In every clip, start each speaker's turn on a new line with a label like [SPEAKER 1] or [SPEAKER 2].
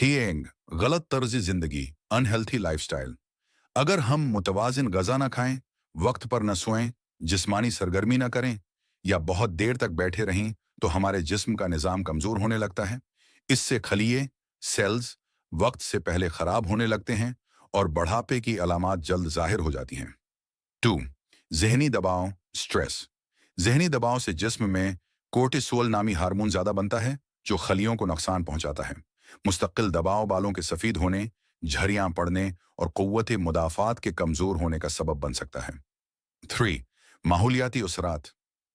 [SPEAKER 1] थीएंग गलत तर्ज जिंदगी, अनहेल्थी लाइफस्टाइल। अगर हम मुतवाजिन गजा ना खाएं, वक्त पर न सोएं, जिस्मानी सरगर्मी ना करें या बहुत देर तक बैठे रहें तो हमारे जिस्म का निज़ाम कमज़ोर होने लगता है। इससे खलिए, सेल्स वक्त से पहले ख़राब होने लगते हैं और बढ़ापे की अलामात जल्द ज़ाहिर हो जाती हैं। 2. जहनी दबाव, स्ट्रेस। जहनी दबाव से जिस्म में कोर्टिसोल नामी हार्मोन ज़्यादा बनता है जो खलियों को नुकसान पहुंचाता है। मुस्तकिल दबाव बालों के सफ़ेद होने, झरियां पड़ने और क़ुव्वत मुदाफ़ात के कमज़ोर होने का सबब बन सकता है। 3. माहौलियाती असरात,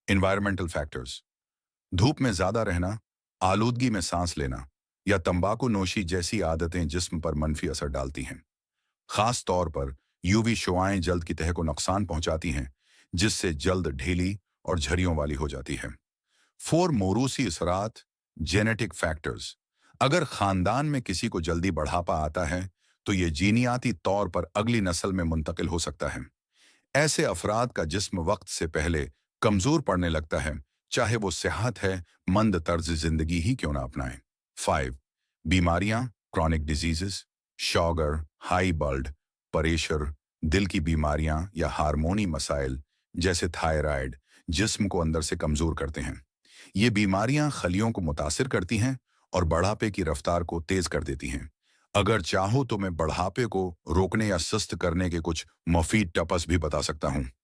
[SPEAKER 1] इन्वायरमेंटल फैक्टर्स। धूप में ज़्यादा रहना, आलूदगी में सांस लेना या तंबाकू नोशी जैसी आदतें जिस्म पर मनफी असर डालती हैं। खास तौर पर यूवी शुआएं जल्द की तह को नुकसान पहुंचाती हैं, जिससे जल्द ढीली और झरियों वाली हो जाती है। 4. मोरूसी असरात, जेनेटिक फैक्टर्स। अगर खानदान में किसी को जल्दी बढ़ापा आता है तो ये जीनियाती तौर पर अगली नस्ल में मुंतकिल हो सकता है। ऐसे अफराद का जिस्म वक्त से पहले कमजोर पड़ने लगता है, चाहे वो सेहत है मंद तर्ज जिंदगी ही क्यों ना अपनाएं। 5. बीमारियां, chronic diseases, sugar, high blood pressure, दिल की बीमारियां या हार्मोनी मसाइल जैसे थायराइड जिस्म को अंदर से कमजोर करते हैं। ये बीमारियां खलियों को मुतासिर करती हैं और बढ़ापे की रफ्तार को तेज कर देती हैं। अगर चाहो तो मैं बढ़ापे को रोकने या सुस्त करने के कुछ मुफीद टपस भी बता सकता हूँ।